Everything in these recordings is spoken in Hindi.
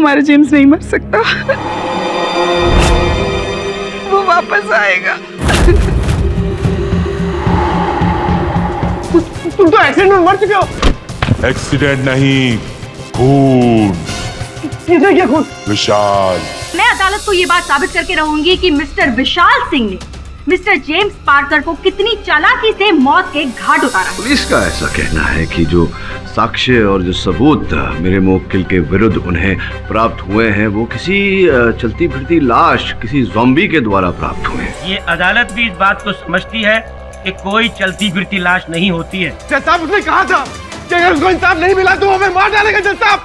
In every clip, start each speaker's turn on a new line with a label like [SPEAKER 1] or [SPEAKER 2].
[SPEAKER 1] हमारा जेम्स नहीं मर सकता, वो वापस आएगा।
[SPEAKER 2] तुम तो एक्सीडेंट में मर चुके हो।
[SPEAKER 3] एक्सीडेंट नहीं, खून।
[SPEAKER 2] किसने किया खून?
[SPEAKER 3] विशाल।
[SPEAKER 4] मैं अदालत को ये बात साबित करके रहूंगी कि मिस्टर विशाल सिंह ने मिस्टर जेम्स पार्कर को कितनी चालाकी से मौत के घाट उतारा।
[SPEAKER 5] पुलिस का ऐसा कहना है कि जो साक्ष्य और जो सबूत मेरे मुवक्किल के विरुद्ध उन्हें प्राप्त हुए हैं वो किसी चलती फिरती लाश, किसी ज़ॉम्बी के द्वारा प्राप्त हुए हैं।
[SPEAKER 6] ये अदालत भी इस बात को समझती है कि कोई चलती फिरती लाश नहीं होती है।
[SPEAKER 2] जज साहब, उसने कहा था कि अगर उसको इंसाफ नहीं मिला तो हमें मार डालेगा। जज साहब,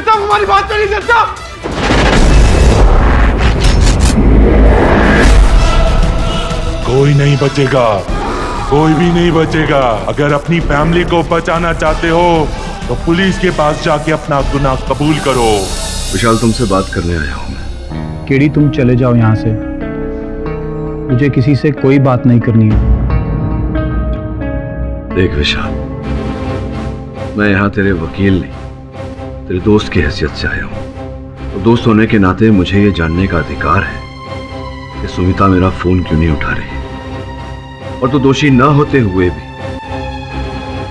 [SPEAKER 2] हमारी बात सुनिए। जज साहब,
[SPEAKER 3] कोई नहीं बचेगा, कोई भी नहीं बचेगा। अगर अपनी फैमिली को बचाना चाहते हो तो पुलिस के पास जाके अपना गुनाह कबूल करो।
[SPEAKER 5] विशाल, तुमसे बात करने आया हूँ मैं।
[SPEAKER 7] केडी, तुम चले जाओ यहाँ से, मुझे किसी से कोई बात नहीं करनी है।
[SPEAKER 5] देख विशाल, मैं यहाँ तेरे वकील नहीं, तेरे दोस्त की हैसियत से आया हूँ। तो दोस्त होने के नाते मुझे ये जानने का अधिकार है कि सुमिता मेरा फोन क्यों नहीं उठा रही, और तो दोषी न होते हुए भी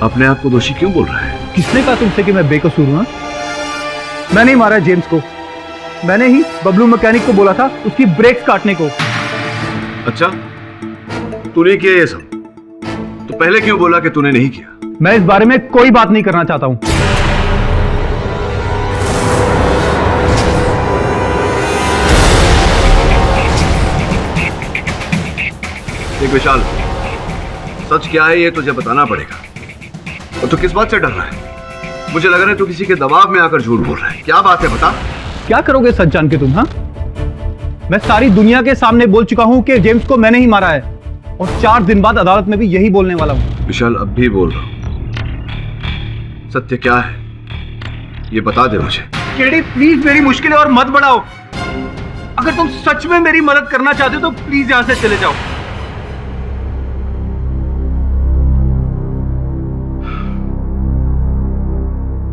[SPEAKER 5] अपने आप को दोषी क्यों बोल रहा है?
[SPEAKER 7] किसने कहा तुमसे कि मैं बेकसूर हूं? मैंने ही मारा जेम्स को, मैंने ही बबलू मैकेनिक को बोला था उसकी ब्रेक्स काटने को।
[SPEAKER 5] अच्छा, तूने किया ये सब, तो पहले क्यों बोला कि तूने नहीं किया?
[SPEAKER 7] मैं इस बारे में कोई बात नहीं करना चाहता हूं।
[SPEAKER 5] देख विशाल, सच क्या है ये तुझे बताना पड़ेगा। और तू किस बात से डर रहा है? मुझे लग रहा है तू किसी के दबाव में आकर झूठ बोल रहा है। क्या बात है, बता।
[SPEAKER 7] क्या करोगे सच जान के तुम? हाँ, मैं सारी दुनिया के सामने बोल चुका हूं कि जेम्स को मैंने ही मारा है, और 4 दिन बाद अदालत में भी यही बोलने वाला हूं।
[SPEAKER 5] विशाल, अब भी बोल रहा हूं, सत्य क्या है ये बता दे मुझे।
[SPEAKER 7] केडी, प्लीज मेरी मुश्किलें और मत बढ़ाओ। अगर तुम सच में मेरी मदद करना चाहते हो तो प्लीज यहां से चले जाओ।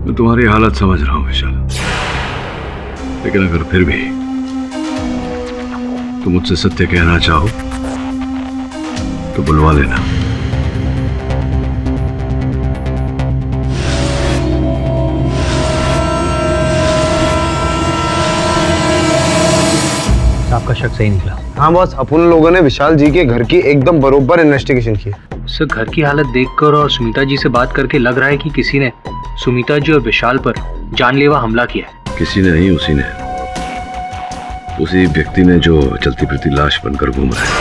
[SPEAKER 5] मैं तुम्हारी हालत समझ रहा हूं विशाल, लेकिन अगर फिर भी तुम मुझसे सत्य कहना चाहो तो बुलवा लेना।
[SPEAKER 7] आपका शक सही निकला।
[SPEAKER 2] हाँ बॉस, अपन लोगों ने विशाल जी के घर की एकदम बरोबर इन्वेस्टिगेशन की।
[SPEAKER 8] सर, घर की हालत देखकर और सुमिता जी से बात करके लग रहा है कि किसी ने सुमिता जी और विशाल पर जानलेवा हमला किया है।
[SPEAKER 5] किसी ने नहीं, उसी ने, उसी व्यक्ति ने जो चलती फिरती लाश बनकर घूम रहा है,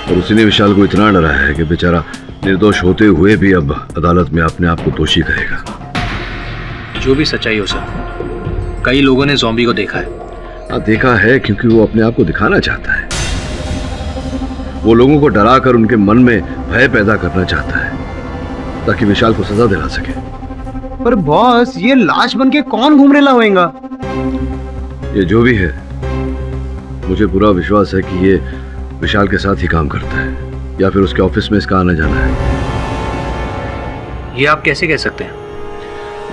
[SPEAKER 5] और उसी ने विशाल को इतना डराया है कि बेचारा निर्दोष होते हुए भी अब अदालत में अपने आप को दोषी कहेगा।
[SPEAKER 8] जो भी सच्चाई हो सर, कई लोगों ने ज़ॉम्बी को देखा है।
[SPEAKER 5] देखा है क्योंकि वो अपने आप को दिखाना चाहता है। वो लोगों को डराकर उनके मन में भय पैदा करना चाहता है ताकि विशाल को सजा दिला सके।
[SPEAKER 2] पर बॉस, ये लाश बन के कौन घूम रेला होएगा?
[SPEAKER 5] ये जो भी है, मुझे पूरा विश्वास है कि ये विशाल के साथ ही काम करता है, या फिर उसके ऑफिस में इसका आना जाना है।
[SPEAKER 8] ये आप कैसे कह सकते हैं?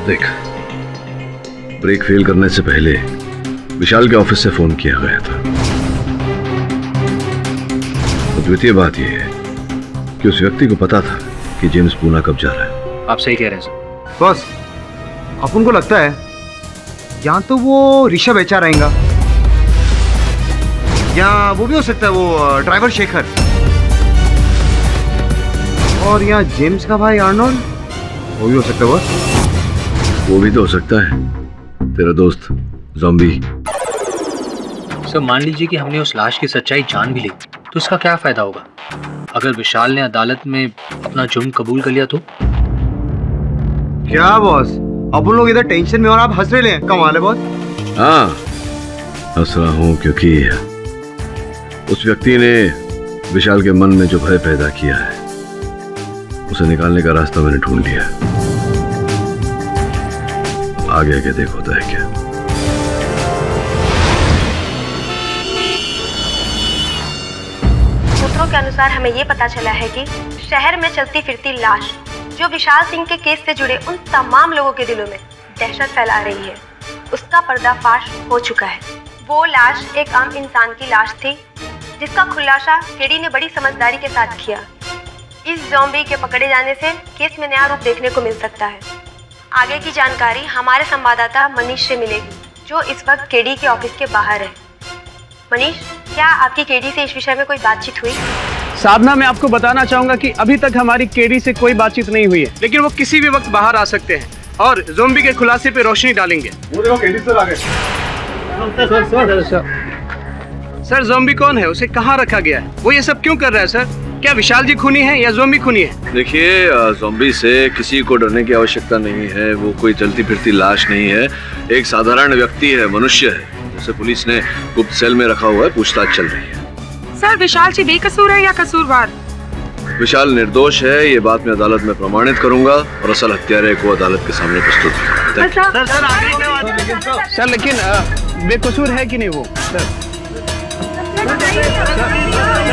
[SPEAKER 5] देख, ब्रेक फेल करने से पहले विशाल के ऑफिस से फोन किया गया था। और द्वितीय बात यह है कि उस व्यक्ति को पता था कि जेम्स पूना कब जा रहा है।
[SPEAKER 8] आप सही कह रहे हैं सर।
[SPEAKER 2] बॉस, अपन को लगता है या तो वो ऋषभ एचआर आएगा, या वो भी हो सकता है वो ड्राइवर शेखर, और या जेम्स का भाई आर्नोल्ड, वो भी हो सकता है बॉस।
[SPEAKER 5] वो भी तो हो सकता है तेरा दोस्त ज़ॉम्बी।
[SPEAKER 8] सर, मान लीजिए कि हमने उस लाश की सच्चाई जान भी ली, तो उसका क्या फायदा होगा? अगर विशाल ने अदालत में अपना जुर्म कबूल कर लिया तो?
[SPEAKER 2] क्या बॉस, अपन लोग इधर टेंशन में और आप हंस रहे हैं। कमाल है बॉस।
[SPEAKER 5] हाँ, हंस रहा हूं क्योंकि उस व्यक्ति ने विशाल के मन में जो भय पैदा किया है उसे निकालने का रास्ता मैंने ढूंढ लिया। आगे आगे देखो होता है क्या।
[SPEAKER 9] सूत्रों के अनुसार हमें ये पता चला है कि शहर में चलती फिरती लाश जो विशाल सिंह के केस से जुड़े उन तमाम लोगों के दिलों में दहशत फैला रही है। उसका पर्दाफाश हो चुका है। वो लाश एक आम इंसान की लाश थी, जिसका खुलासा केडी ने बड़ी समझदारी के साथ किया। इस ज़ॉम्बी के पकड़े जाने से केस में नया रूप देखने को मिल सकता है। आगे की जानकारी हमारे संवाददाता मनीष से मिलेगी, जो इस वक्त केडी के ऑफिस के बाहर है। मनीष, क्या आपकी केडी से इस विषय में कोई बातचीत हुई?
[SPEAKER 10] साधना, मैं आपको बताना चाहूंगा कि अभी तक हमारी केडी से कोई बातचीत नहीं हुई है, लेकिन वो किसी भी वक्त बाहर आ सकते हैं और ज़ॉम्बी के खुलासे पे रोशनी डालेंगे।
[SPEAKER 2] वो देखो केडी सर आ गए।
[SPEAKER 10] सर, ज़ॉम्बी कौन है? उसे कहाँ रखा गया है? वो ये सब क्यों कर रहा है सर? क्या विशाल जी खूनी है या ज़ॉम्बी खूनी है?
[SPEAKER 5] देखिए, ज़ॉम्बी से किसी को डरने की आवश्यकता नहीं है। वो कोई चलती फिरती लाश नहीं है, एक साधारण व्यक्ति है, मनुष्य है, जिसे पुलिस ने गुप्त सेल में रखा हुआ है। पूछताछ चल रही है।
[SPEAKER 1] सर, विशाल जी बेकसूर है या कसूरवार?
[SPEAKER 5] विशाल निर्दोष है, ये बात मैं अदालत में प्रमाणित करूंगा और असल हत्यारे को अदालत के सामने प्रस्तुत करूंगा।
[SPEAKER 10] सर, लेकिन बेकसूर है कि नहीं वो? सर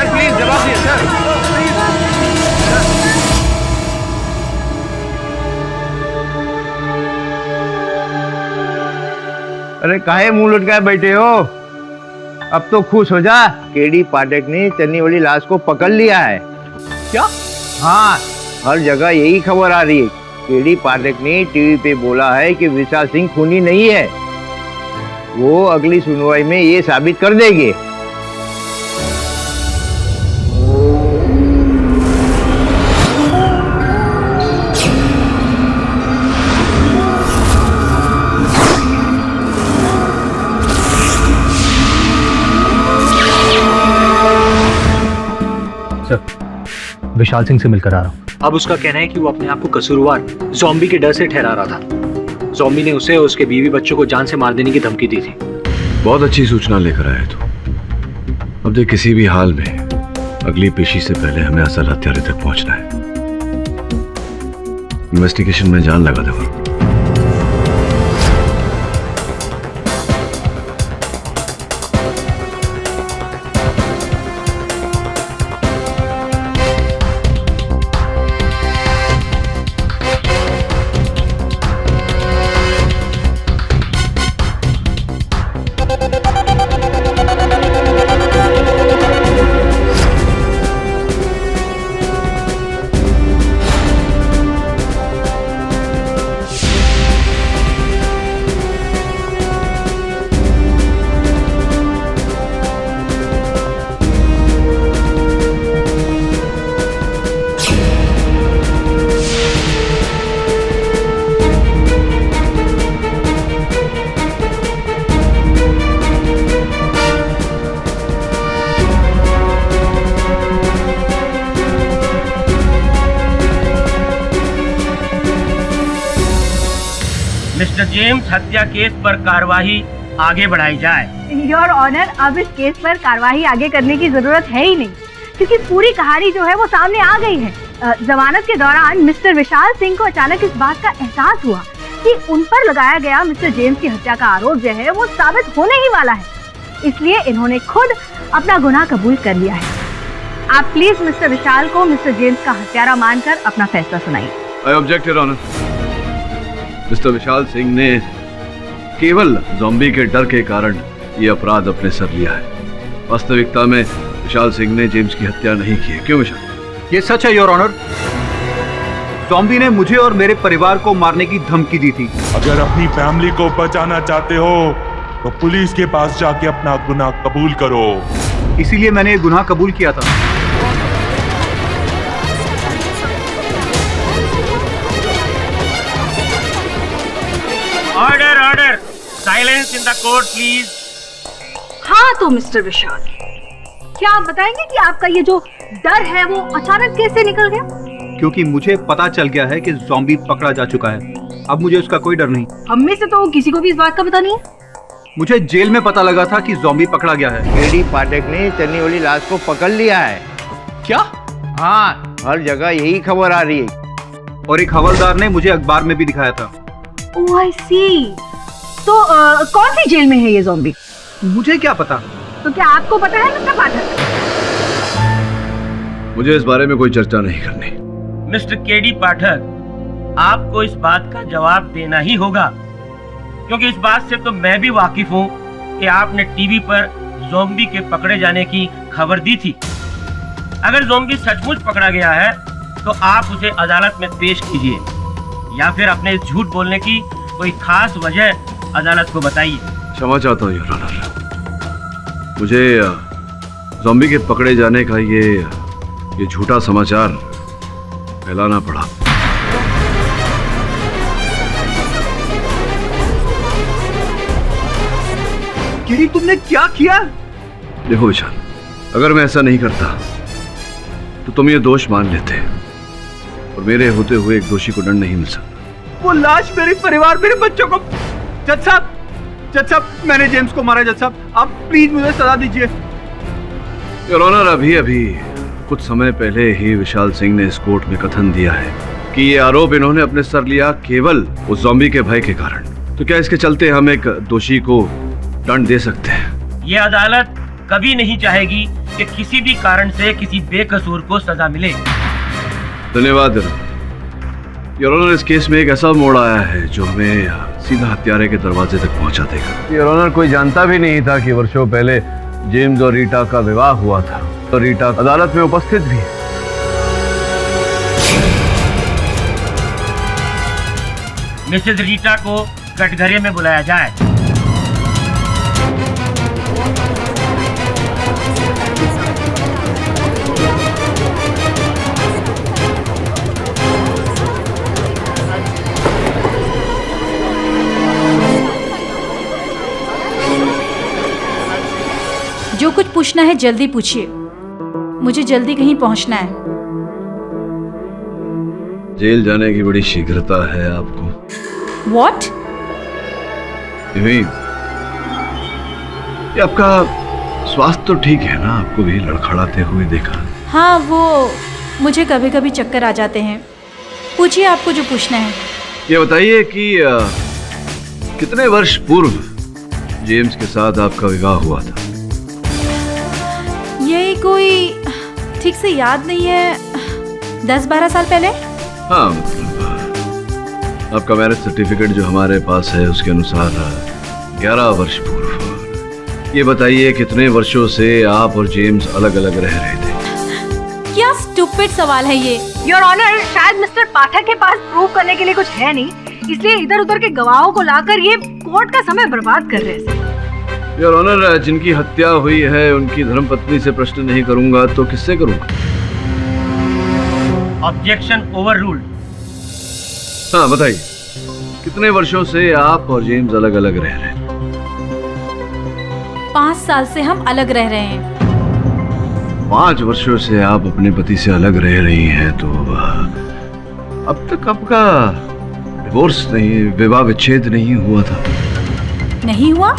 [SPEAKER 10] प्लीज जवाब दिए सर।
[SPEAKER 11] अरे काहे मुंह लटकाए बैठे हो? अब तो खुश हो जा, केडी पाठक ने चलने वाली लाश को पकड़ लिया है।
[SPEAKER 10] क्या?
[SPEAKER 11] हाँ, हर जगह यही खबर आ रही है। केडी पाठक ने टीवी पे बोला है कि विशाल सिंह खूनी नहीं है। वो अगली सुनवाई में ये साबित कर देंगे।
[SPEAKER 8] विशाल सिंह से मिलकर आ रहा हूँ। अब उसका कहना है कि वो अपने आप को कसूरवार ज़ॉम्बी के डर से ठहरा रहा था। ज़ॉम्बी ने उसे और उसके बीवी बच्चों को जान से मार देने की धमकी दी थी।
[SPEAKER 5] बहुत अच्छी सूचना लेकर आए तो। अब देख, किसी भी हाल में अगली पेशी से पहले हमें असल हत्यारे तक पहुंचना है। इन्वेस्टिगेशन में जान लगा दे।
[SPEAKER 6] मिस्टर जेम्स, हत्या केस पर कार्रवाई आगे बढ़ाई जाए।
[SPEAKER 4] योर ऑनर, अब इस केस पर कार्रवाई आगे करने की जरूरत है ही नहीं, क्योंकि पूरी कहानी जो है वो सामने आ गई है। जमानत के दौरान मिस्टर विशाल सिंह को अचानक इस बात का एहसास हुआ कि उन पर लगाया गया मिस्टर जेम्स की हत्या का आरोप जो है वो साबित होने ही वाला है, इसलिए इन्होंने खुद अपना गुनाह कबूल कर लिया है। आप प्लीज मिस्टर विशाल को मिस्टर जेम्स का हत्यारा मानकर अपना फैसला सुनाइए।
[SPEAKER 5] I object your honour. Mister Vishal Singh ने केवल ज़ॉम्बी के डर के कारण ये अपराध अपने सर लिया है। वास्तविकता में विशाल सिंह ने जेम्स की हत्या नहीं की है। क्यों विशाल?
[SPEAKER 7] ये सच है योर ऑनर। ज़ॉम्बी ने मुझे और मेरे परिवार को मारने की धमकी दी थी।
[SPEAKER 3] अगर अपनी फैमिली को बचाना चाहते हो तो पुलिस के पास जाके अपना गुनाह कबूल करो।
[SPEAKER 7] इसीलिए मैंने ये गुनाह कबूल किया था।
[SPEAKER 6] Order order, silence in the court please.
[SPEAKER 4] हाँ तो मिस्टर विशाल, क्या आप बताएंगे कि आपका ये जो डर है वो अचानक कैसे निकल गया?
[SPEAKER 7] क्योंकि मुझे पता चल गया है कि ज़ॉम्बी पकड़ा जा चुका है। अब मुझे उसका कोई डर नहीं।
[SPEAKER 4] हम में से तो किसी को भी इस बात का पता नहीं है।
[SPEAKER 7] मुझे जेल में पता लगा था कि ज़ॉम्बी पकड़ा गया है।
[SPEAKER 11] केडी पाठक ने चलने वाली लाश को पकड़ लिया है।
[SPEAKER 10] क्या?
[SPEAKER 11] हाँ, हर जगह यही खबर आ रही है।
[SPEAKER 7] और एक हवलदार ने मुझे अखबार में भी दिखाया था।
[SPEAKER 4] ओह आई सी। तो कौन सी जेल में है ये ज़ॉम्बी?
[SPEAKER 7] मुझे क्या पता।
[SPEAKER 4] तो क्या आपको पता है मिस्टर पाठक?
[SPEAKER 5] मुझे इस बारे में कोई चर्चा नहीं करनी।
[SPEAKER 6] मिस्टर केडी पाठक, आपको इस बात का जवाब देना ही होगा क्योंकि इस बात से तो मैं भी वाकिफ हूँ कि आपने टीवी पर ज़ॉम्बी के पकड़े जाने की खबर दी थी। अगर ज़ॉम्बी सचमुच पकड़ा गया है तो आप उसे अदालत में पेश कीजिए, या फिर अपने इस झूठ बोलने की कोई खास वजह अदालत को बताइए।
[SPEAKER 5] क्षमा चाहता हूँ योर ऑनर, मुझे ज़ॉम्बी के पकड़े जाने का ये झूठा समाचार फैलाना पड़ा।
[SPEAKER 7] केडी, तुमने क्या किया?
[SPEAKER 5] देखो विशाल, अगर मैं ऐसा नहीं करता तो तुम ये दोष मान लेते और मेरे होते हुए एक दोषी को दंड नहीं मिल सकता।
[SPEAKER 7] वो लाश मेरे परिवार, मेरे बच्चों को। जज साहब, मैंने जेम्स को मारा। जज साहब, आप प्लीज मुझे सजा दीजिए।
[SPEAKER 5] योर ऑनर, अभी कुछ समय पहले ही विशाल सिंह ने इस कोर्ट में कथन दिया है कि ये आरोप इन्होंने अपने सर लिया केवल उस ज़ॉम्बी के भय के कारण। तो क्या इसके चलते हम एक दोषी को दंड दे सकते हैं?
[SPEAKER 6] ये अदालत कभी नहीं चाहेगी कि किसी भी कारण से किसी बेकसूर को सजा मिले।
[SPEAKER 5] धन्यवाद योर ऑनर। इस केस में एक ऐसा मोड़ आया है जो हमें सीधा हत्यारे के दरवाजे तक पहुंचा देगा। योर ऑनर, कोई जानता भी नहीं था कि वर्षों पहले जेम्स और रीटा का विवाह हुआ था, और रीटा अदालत में उपस्थित भी।
[SPEAKER 6] मिसेज रीटा को कटघरे में बुलाया जाए।
[SPEAKER 12] जो कुछ पूछना है जल्दी पूछिए, मुझे जल्दी कहीं पहुंचना है।
[SPEAKER 5] जेल जाने की बड़ी शीघ्रता है आपको।
[SPEAKER 12] What?
[SPEAKER 5] ये आपका स्वास्थ्य तो ठीक है ना? आपको भी लड़खड़ाते हुए देखा।
[SPEAKER 12] हाँ, वो मुझे कभी कभी चक्कर आ जाते हैं। पूछिए आपको जो पूछना है।
[SPEAKER 5] ये बताइए कि कितने वर्ष पूर्व जेम्स के साथ आपका विवाह हुआ था?
[SPEAKER 12] ये कोई ठीक से याद नहीं है। 10-12 साल पहले।
[SPEAKER 5] हाँ, आपका मैरिज सर्टिफिकेट जो हमारे पास है उसके अनुसार 11 वर्ष पूर्व। ये बताइए कितने वर्षों से आप और जेम्स अलग अलग रह रहे थे?
[SPEAKER 12] क्या स्टूपिड सवाल है ये।
[SPEAKER 4] योर ऑनर, शायद मिस्टर पाठक के पास प्रूव करने के लिए कुछ है नहीं, इसलिए इधर उधर के गवाहों को लाकर ये कोर्ट का समय बर्बाद कर रहे हैं।
[SPEAKER 5] योर ऑनर, जिनकी हत्या हुई है उनकी धर्मपत्नी से प्रश्न नहीं करूंगा तो किससे करूंगा?
[SPEAKER 6] Objection overruled.
[SPEAKER 5] हाँ, बताइए कितने वर्षों से आप और जेम्स अलग अलग रह रहे हैं?
[SPEAKER 12] 5 साल से हम अलग रह रहे हैं।
[SPEAKER 5] 5 वर्षों से आप अपने पति से अलग रह रही हैं, तो अब तक आपका डिवोर्स नहीं, विवाह विच्छेद नहीं हुआ था?
[SPEAKER 12] नहीं हुआ?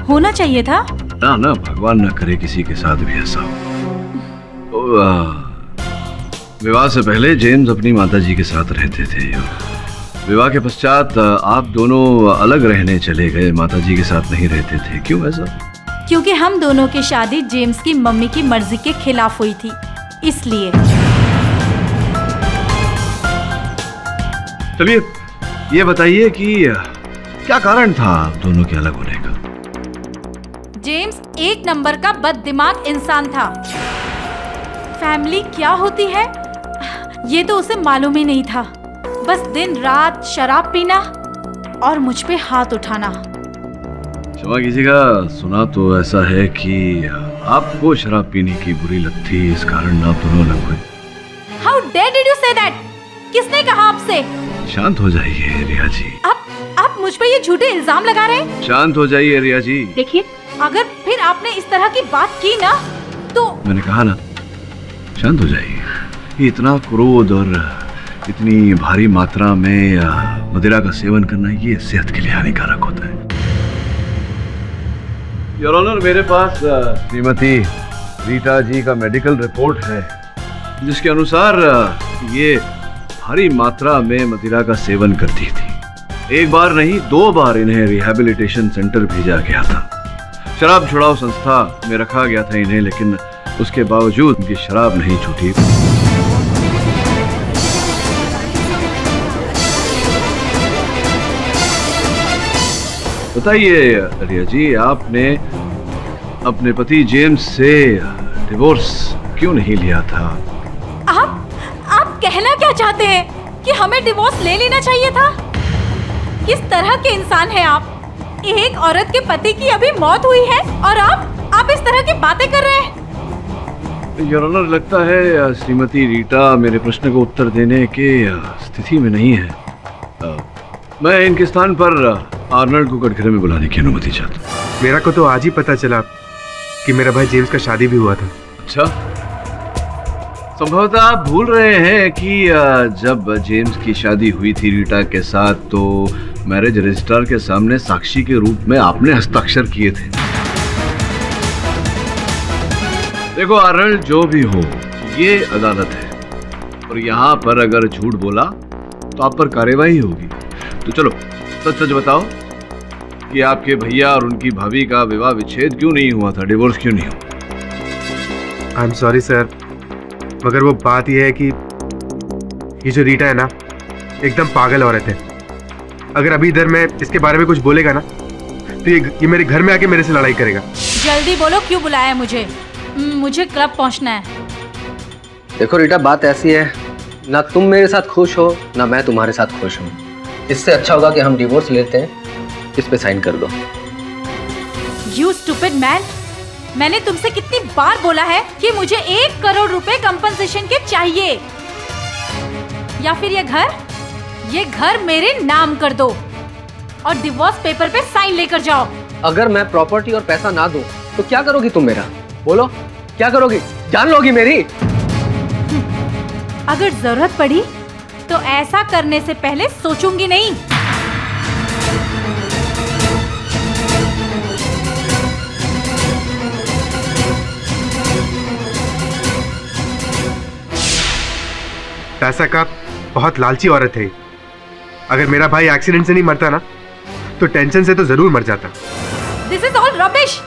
[SPEAKER 12] होना चाहिए था
[SPEAKER 5] ना। भगवान ना करे किसी के साथ भी ऐसा हो। तो, विवाह से पहले जेम्स अपनी माताजी के साथ रहते थे। विवाह के पश्चात आप दोनों अलग रहने चले गए, माताजी के साथ नहीं रहते थे। क्यों ऐसा?
[SPEAKER 12] क्योंकि हम दोनों की शादी जेम्स की मम्मी की मर्जी के खिलाफ हुई थी, इसलिए।
[SPEAKER 5] चलिए ये बताइए कि क्या कारण था आप दोनों के अलग होने का?
[SPEAKER 12] जेम्स एक नंबर का बददिमाग इंसान था। फैमिली क्या होती है ये तो उसे मालूम ही नहीं था। बस दिन रात शराब पीना और मुझ पे हाथ उठाना।
[SPEAKER 5] क्षमा कीजिएगा, सुना तो ऐसा है कि आपको शराब पीने की बुरी लत थी, इस कारण आप दोनों अलग हुए।
[SPEAKER 12] How dare did you say that? किसने कहा आपसे?
[SPEAKER 5] शांत हो जाइए रिया जी।
[SPEAKER 12] आप मुझ पे ये झूठे इल्जाम लगा रहे हैं?
[SPEAKER 5] शांत हो जाइए रिया जी।
[SPEAKER 12] देखिए, अगर फिर आपने इस तरह की बात की ना तो
[SPEAKER 5] मैंने कहा ना, शांत हो जाइए। ये इतना क्रोध और इतनी भारी मात्रा में मदिरा का सेवन करना ये सेहत के लिए हानिकारक होता है। योर ऑनर, मेरे पास श्रीमती रीटा जी का मेडिकल रिपोर्ट है जिसके अनुसार ये भारी मात्रा में मदिरा का सेवन करती थी। एक बार नहीं 2 बार इन्हें रिहैबिलिटेशन सेंटर भेजा गया था। शराब छुड़ाओ संस्था में रखा गया था इन्हें, लेकिन उसके बावजूद उनकी शराब नहीं छूटी। बताइए रिया जी, आपने अपने पति जेम्स से डिवोर्स क्यों नहीं लिया था?
[SPEAKER 12] आप कहना क्या चाहते हैं कि हमें डिवोर्स ले लेना चाहिए था? किस तरह के इंसान हैं आप? एक औरत के पति की अभी मौत हुई है और आप इस तरह की बातें कर रहे हैं।
[SPEAKER 5] योर ऑनर, लगता है श्रीमती रीटा मेरे प्रश्न को उत्तर देने के स्थिति में नहीं है। मैं इनके स्थान पर आर्नल्ड को कटघरे में बुलाने की अनुमति चाहता हूँ।
[SPEAKER 2] मेरा को तो आज ही पता चला कि मेरा भाई जेम्स का शादी भी हुआ था।
[SPEAKER 5] अच्छा, संभवतः आप भूल रहे हैं कि जब जेम्स की शादी हुई थी रीटा के साथ तो मैरिज रजिस्ट्रार के सामने साक्षी के रूप में आपने हस्ताक्षर किए थे। देखो आर्नल्ड, जो भी हो ये अदालत है और यहाँ पर अगर झूठ बोला तो आप पर कार्यवाही होगी। तो चलो सच सच बताओ कि आपके भैया और उनकी भाभी का विवाह विच्छेद क्यों नहीं हुआ था, डिवोर्स क्यों नहीं हुआ?
[SPEAKER 2] आई एम सॉरी सर, मगर वो बात यह है कि ये जो रीटा है ना, एकदम पागल औरत है। अगर अभी इधर मैं इसके बारे में कुछ बोलेगा ना तो ये मेरे घर में आके मेरे से लड़ाई करेगा।
[SPEAKER 12] जल्दी बोलो, क्यों बुलाया मुझे? मुझे क्लब पहुंचना है।
[SPEAKER 13] देखो रीटा, बात ऐसी है, ना तुम मेरे साथ खुश हो ना मैं तुम्हारे साथ खुश हूँ। इससे अच्छा होगा कि हम डिवोर्स लेते हैं, इस पे साइन कर दो।
[SPEAKER 12] You stupid man! मैंने तुमसे कितनी बार बोला है कि मुझे 1 करोड़ रुपए कंपनसेशन के चाहिए, या फिर ये घर मेरे नाम कर दो और डिवोर्स पेपर पे साइन लेकर जाओ।
[SPEAKER 13] अगर मैं प्रॉपर्टी और पैसा ना दूं तो क्या करोगी तुम मेरा? बोलो, क्या करोगी? जान लोगी मेरी?
[SPEAKER 12] अगर जरूरत पड़ी तो ऐसा करने से पहले सोचूंगी नहीं।
[SPEAKER 2] पैसा का बहुत लालची औरत है। अगर मेरा भाई एक्सीडेंट से नहीं मरता ना तो टेंशन से तो जरूर मर जाता।
[SPEAKER 12] This is all rubbish.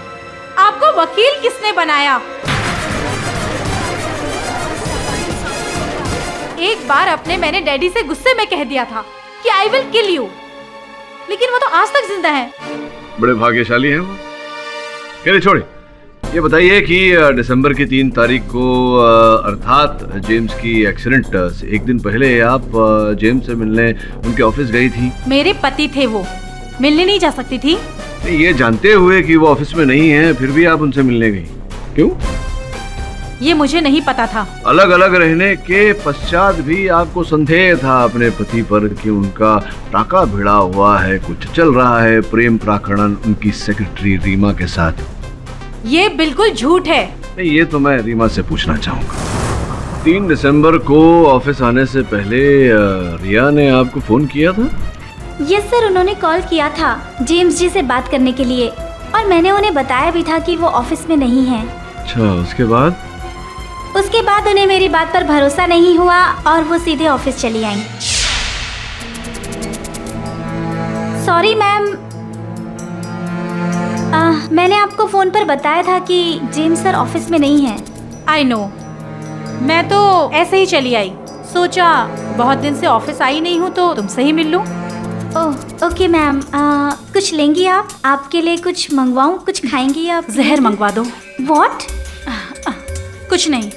[SPEAKER 12] आपको वकील किसने बनाया? एक बार मैंने डैडी से गुस्से में कह दिया था कि आई विल किल यू, लेकिन वो तो आज तक जिंदा है।
[SPEAKER 5] बड़े भाग्यशाली हैं वो। चलिए छोड़िए, ये बताइए कि दिसंबर की 3 तारीख को अर्थात जेम्स की एक्सीडेंट से एक दिन पहले आप जेम्स से मिलने उनके ऑफिस गई थी।
[SPEAKER 12] मेरे पति थे वो, मिलने नहीं जा सकती थी?
[SPEAKER 5] ये जानते हुए कि वो ऑफिस में नहीं है फिर भी आप उनसे मिलने गई, क्यों?
[SPEAKER 12] ये मुझे नहीं पता था।
[SPEAKER 5] अलग अलग रहने के पश्चात भी आपको संदेह था अपने पति पर कि उनका टाका भिड़ा हुआ है, कुछ चल रहा है प्रेम प्राकणन उनकी सेक्रेटरी रीमा के साथ।
[SPEAKER 12] ये बिल्कुल झूठ है।
[SPEAKER 5] नहीं, ये तो मैं रीमा से पूछना चाहूंगा। 3 दिसंबर को ऑफिस आने से पहले रिया ने आपको फोन किया था?
[SPEAKER 14] यस सर, उन्होंने कॉल किया था जेम्स जी से बात करने के लिए और मैंने उन्हें बताया भी था कि वो ऑफिस में नहीं है।
[SPEAKER 5] अच्छा, उसके बाद
[SPEAKER 14] उन्हें मेरी बात पर भरोसा नहीं हुआ और वो सीधे ऑफिस चली आई। सॉरी मैम, मैंने आपको फोन पर बताया था कि जेम्स सर ऑफिस में नहीं है।
[SPEAKER 12] आई नो, मैं तो ऐसे ही चली आई, सोचा बहुत दिन से ऑफिस आई नहीं हूँ तो तुमसे ही मिल लूं।
[SPEAKER 14] ओह ओके मैम, कुछ लेंगी आप? आपके लिए कुछ मंगवाऊं? कुछ खाएंगी आप?
[SPEAKER 12] जहर मंगवा दो।
[SPEAKER 14] व्हाट?
[SPEAKER 12] कुछ नहीं।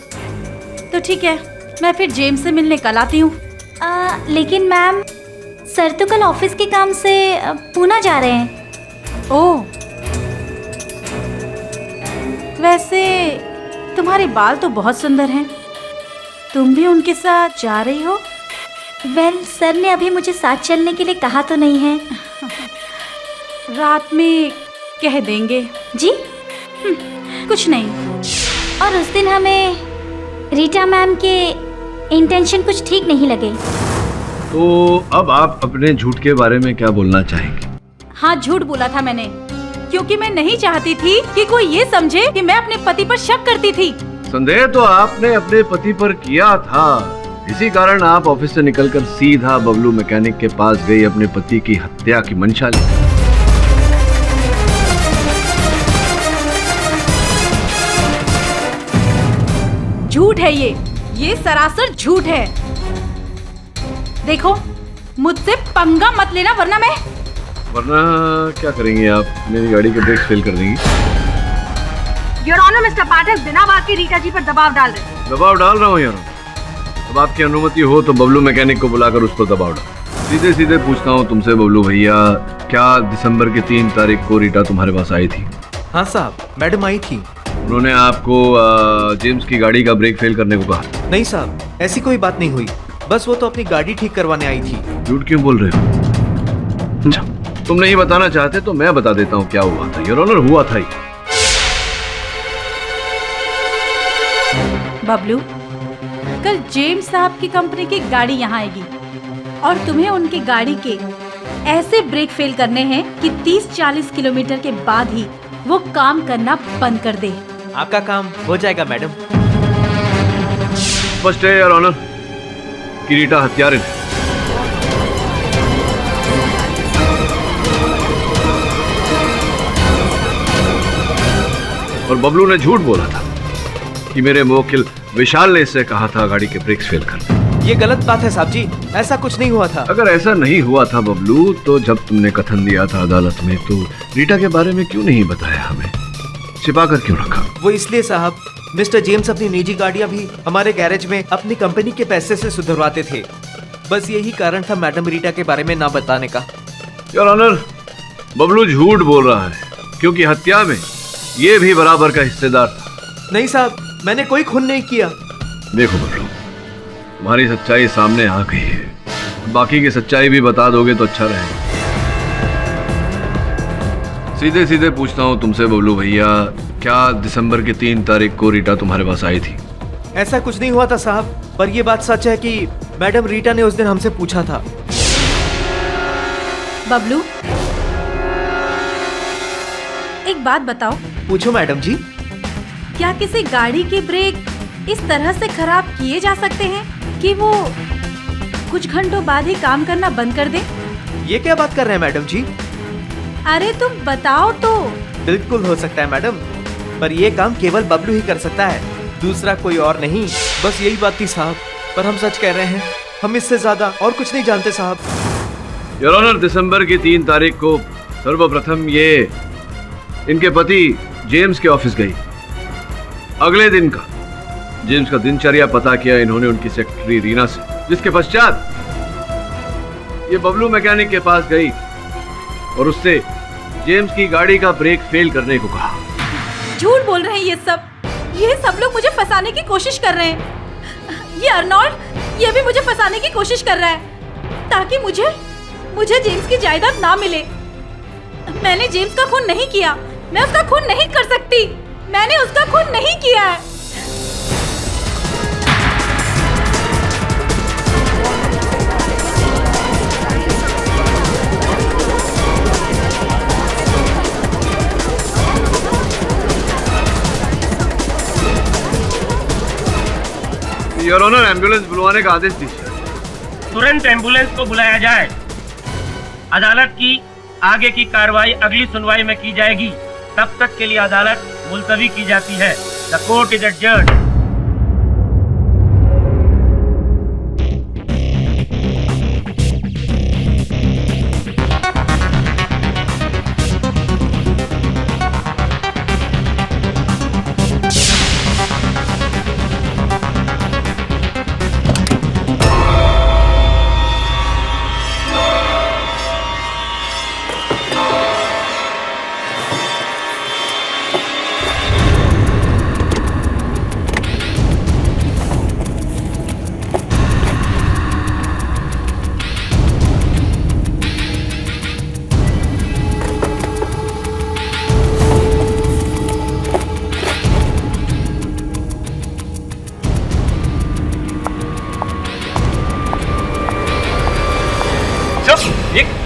[SPEAKER 12] तो ठीक है, मैं फिर जेम्स से मिलने कल आती हूँ।
[SPEAKER 14] लेकिन मैम, सर तो कल ऑफिस के काम से पूना जा रहे हैं।
[SPEAKER 12] ओह, वैसे तुम्हारे बाल तो बहुत सुंदर हैं। तुम भी उनके साथ जा रही हो?
[SPEAKER 14] वेल, सर ने अभी मुझे साथ चलने के लिए कहा तो नहीं है।
[SPEAKER 12] रात में कह देंगे।
[SPEAKER 14] जी?
[SPEAKER 12] कुछ नहीं।
[SPEAKER 14] और उस दिन हमें रीटा मैम के इंटेंशन कुछ ठीक नहीं लगे।
[SPEAKER 5] तो अब आप अपने झूठ के बारे में क्या बोलना चाहेंगे?
[SPEAKER 12] हाँ, झूठ बोला था मैंने, क्योंकि मैं नहीं चाहती थी कि कोई ये समझे कि मैं अपने पति पर शक करती थी।
[SPEAKER 5] संदेह तो आपने अपने पति पर किया था, इसी कारण आप ऑफिस से निकलकर सीधा बबलू मैकेनिक के पास गई अपने पति की हत्या की मंशा ली।
[SPEAKER 12] झूठ है ये सरासर झूठ है। देखो, मुझसे पंगा मत लेना वरना मैं
[SPEAKER 5] वरना क्या करेंगी आप? मेरी गाड़ी के ब्रेक फेल कर देंगी।
[SPEAKER 4] योर ऑनर, मिस्टर पाठक बिना बात के रीटा जी पर दबाव डाल रहे हैं।
[SPEAKER 5] दबाव डाल रहा हूँ यार। अब आपकी अनुमति हो तो बबलू मैकेनिक को बुलाकर उस पर दबाव डाल। सीधे सीधे पूछता हूँ तुमसे बबलू भैया, क्या दिसंबर की 3 तारीख को रीटा तुम्हारे पास आई थी?
[SPEAKER 15] हाँ साहब, मैडम आई थी।
[SPEAKER 5] उन्होंने आपको जेम्स की गाड़ी का ब्रेक फेल करने को कहा?
[SPEAKER 15] नहीं साहब, ऐसी कोई बात नहीं हुई। बस वो तो अपनी गाड़ी ठीक करवाने आई थी।
[SPEAKER 5] झूठ क्यों बोल रहे हो? तुम नहीं बताना चाहते तो मैं बता देता हूँ क्या हुआ था। योर ऑनर, हुआ था ही।
[SPEAKER 12] बबलू, कल जेम्स साहब की कंपनी की गाड़ी यहाँ आएगी और तुम्हें उनकी गाड़ी के ऐसे ब्रेक फेल करने हैं कि 30-40 किलोमीटर के बाद ही वो काम करना बंद कर दे।
[SPEAKER 15] आपका काम हो जाएगा मैडम।
[SPEAKER 5] फर्स्ट है योर ऑनर कि रीटा हत्यारे है। और बबलू ने झूठ बोला था कि मेरे मुवक्किल विशाल ने इससे कहा था गाड़ी के ब्रेक्स फेल कर।
[SPEAKER 15] ये गलत बात है साहब जी, ऐसा कुछ नहीं हुआ था।
[SPEAKER 5] अगर ऐसा नहीं हुआ था बबलू, तो जब तुमने कथन दिया था अदालत में तो रीटा के बारे में क्यों नहीं बताया हमें? छिपा कर क्यों रखा?
[SPEAKER 15] वो इसलिए साहब, मिस्टर जेम्स अपनी निजी गाड़ियां भी हमारे गैरेज में अपनी कंपनी के पैसे से सुधरवाते थे। बस यही कारण था मैडम रीटा के बारे में ना बताने का।
[SPEAKER 5] योर ऑनर, बबलू झूठ बोल रहा है क्योंकि हत्या में ये भी बराबर का हिस्सेदार था।
[SPEAKER 15] नहीं साहब, मैंने कोई खून नहीं किया।
[SPEAKER 5] देखो बबलू, तुम्हारी सच्चाई सामने आ गई है। बाकी की सच्चाई भी बता दोगे तो अच्छा रहेगा। सीधे सीधे पूछता हूँ तुमसे बबलू भैया, क्या दिसंबर की 3 तारीख को रीटा तुम्हारे पास आई थी?
[SPEAKER 15] ऐसा कुछ नहीं हुआ था साहब, पर ये बात सच है कि मैडम रीटा ने उस दिन हमसे पूछा था।
[SPEAKER 12] बबलू, एक बात बताओ।
[SPEAKER 15] पूछो मैडम जी।
[SPEAKER 12] क्या किसी गाड़ी के ब्रेक इस तरह से खराब किए जा सकते हैं कि वो कुछ घंटों बाद ही काम करना बंद कर दे?
[SPEAKER 15] ये क्या बात कर रहे हैं मैडम जी?
[SPEAKER 12] अरे तुम बताओ तो।
[SPEAKER 15] बिल्कुल हो सकता है मैडम, पर ये काम केवल बबलू ही कर सकता है, दूसरा कोई और नहीं। बस यही बात थी साहब, पर हम सच कह रहे हैं, हम इससे ज्यादा और कुछ नहीं जानते साहब।
[SPEAKER 5] योर ऑनर, दिसंबर की 3 तारीख को सर्वप्रथम ये इनके पति जेम्स के ऑफिस गई। अगले दिन का जेम्स का दिनचर्या पता किया इन्होंने उनकी सेक्रेटरी रीना से, जिसके पश्चात ये बबलू मैकेनिक के पास गई और उससे जेम्स की गाड़ी का ब्रेक फेल करने को कहा।
[SPEAKER 12] झूठ बोल रहे हैं ये सब लोग मुझे फंसाने की कोशिश कर रहे हैं। ये अर्नोल्ड, ये भी मुझे फंसाने की कोशिश कर रहा है ताकि मुझे जेम्स की जायदाद ना मिले। मैंने जेम्स का खून नहीं किया, मैं उसका खून नहीं कर सकती, मैंने उसका खून नहीं किया है।
[SPEAKER 5] योर ऑनर, एम्बुलेंस बुलवाने का आदेश दीजिए।
[SPEAKER 6] तुरंत एम्बुलेंस को बुलाया जाए। अदालत की आगे की कार्रवाई अगली सुनवाई में की जाएगी। तब तक के लिए अदालत मुलतवी की जाती है। The court is adjourned.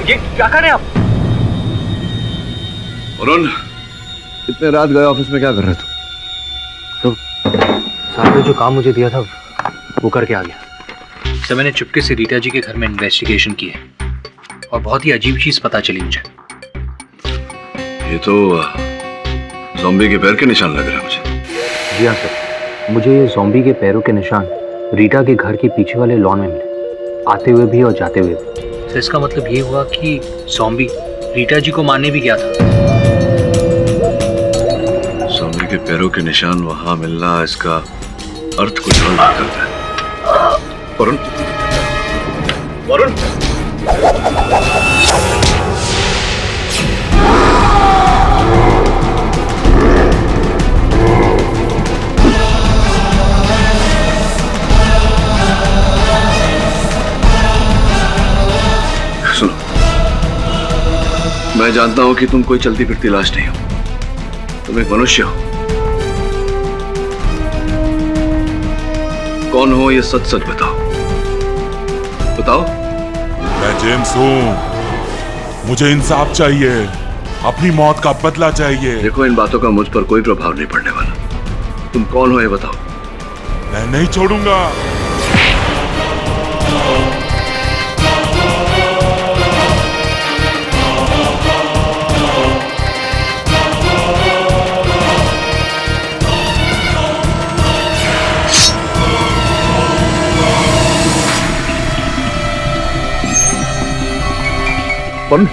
[SPEAKER 13] ये क्या कर रहे हैं आप?
[SPEAKER 5] वरुण, इतने रात गए ऑफिस में क्या कर रहे थे?
[SPEAKER 8] तो साहब ने जो काम मुझे दिया था वो करके आ गया। तो मैंने चुपके से रीटा जी के घर में इन्वेस्टिगेशन की है और बहुत ही अजीब चीज पता चली मुझे।
[SPEAKER 5] ये तो ज़ॉम्बी के पैर के निशान लग रहे हैं मुझे।
[SPEAKER 8] जी हाँ सर, मुझे ये ज़ॉम्बी के पैरों के निशान रीटा के घर के पीछे वाले लॉन में मिले, आते हुए भी और जाते हुए भी। तो इसका मतलब ये हुआ कि ज़ॉम्बी रीटा जी को मारने भी गया था।
[SPEAKER 5] ज़ॉम्बी के पैरों के निशान वहां मिलना इसका अर्थ कुछ और बात करता है। वरुण, वरुण, सुनो, मैं जानता हूं कि तुम कोई चलती फिरती लाश नहीं हो, तुम एक मनुष्य हो। कौन हो ये सच सच बताओ, बताओ।
[SPEAKER 3] मैं जेम्स हूं, मुझे इंसाफ चाहिए, अपनी मौत का बदला चाहिए।
[SPEAKER 5] देखो, इन बातों का मुझ पर कोई प्रभाव नहीं पड़ने वाला। तुम कौन हो ये बताओ।
[SPEAKER 3] मैं नहीं छोड़ूंगा।
[SPEAKER 5] वरुण,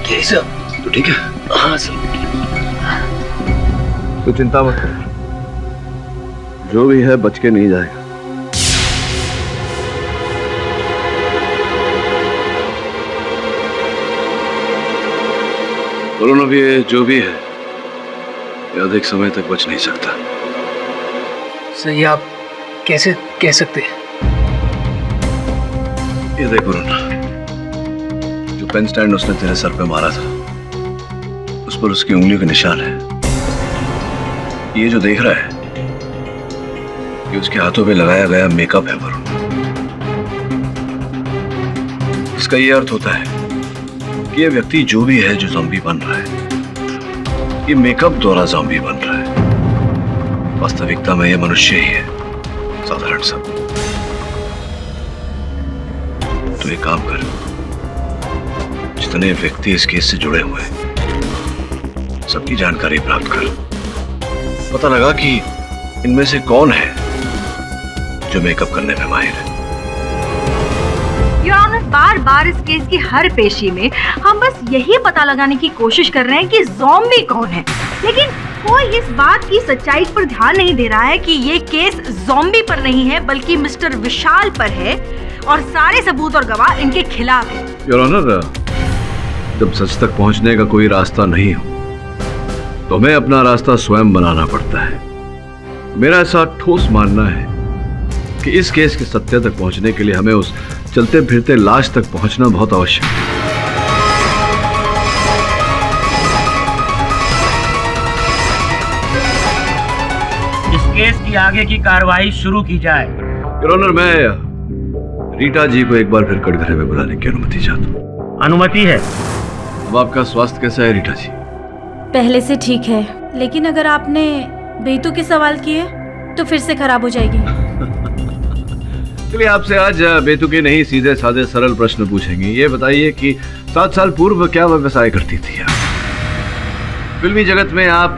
[SPEAKER 5] कैसे तो ठीक है? हाँ सर। तो चिंता मत कर, जो भी है बच के नहीं जाएगा। वरुण, अब ये जो भी है ये अधिक समय तक बच नहीं सकता।
[SPEAKER 8] सही आप कैसे कह सकते हैं?
[SPEAKER 5] ये देख वरुण, जो पेन स्टैंड उसने तेरे सर पे मारा था उस पर उसकी उंगलियों के निशान है। ये जो देख रहा है ये उसके हाथों पे लगाया गया मेकअप है वरुण। इसका ये अर्थ होता है कि ये व्यक्ति जो भी है जो ज़ॉम्बी बन रहा है ये मेकअप द्वारा ज़ॉम्बी बन रहा है। वास्तविकता में ये मनुष्य ही है, साधारण सा। तो एक काम कर, जितने व्यक्ति इस केस से जुड़े हुए हैं सबकी जानकारी प्राप्त कर, पता लगा कि इनमें से कौन है जो मेकअप करने में माहिर है।
[SPEAKER 4] योर ऑनर, बार बार इस केस की हर पेशी में हम बस यही पता लगाने की कोशिश कर रहे हैं कि ज़ॉम्बी कौन है, लेकिन कोई इस बात की सच्चाई पर ध्यान नहीं दे रहा है कि ये केस ज़ॉम्बी पर नहीं है बल्कि मिस्टर विशाल पर है और सारे सबूत और गवाह इनके खिलाफ है।
[SPEAKER 5] योर ऑनर, जब सच तक पहुंचने का कोई रास्ता नहीं हो तो हमें अपना रास्ता स्वयं बनाना पड़ता है। मेरा ऐसा ठोस मानना है कि इस केस के सत्य तक पहुंचने के लिए हमें उस चलते फिरते लाश तक पहुंचना बहुत आवश्यक है।
[SPEAKER 6] इस केस की आगे की कार्रवाई शुरू की जाए।
[SPEAKER 5] योर ऑनर, मैं रीटा जी को एक बार फिर कटघरे में बुलाने की अनुमति चाहता हूँ।
[SPEAKER 6] अनुमति है।
[SPEAKER 5] अब आपका स्वास्थ्य कैसा है रीटा जी?
[SPEAKER 12] पहले से ठीक है, लेकिन अगर आपने बेतुके सवाल किए तो फिर से खराब हो जाएगी।
[SPEAKER 5] चलिए, आपसे आज बेतुके नहीं सीधे साधे सरल प्रश्न पूछेंगे। ये बताइए कि 7 साल पूर्व क्या व्यवसाय करती थी आप? फिल्मी जगत में आप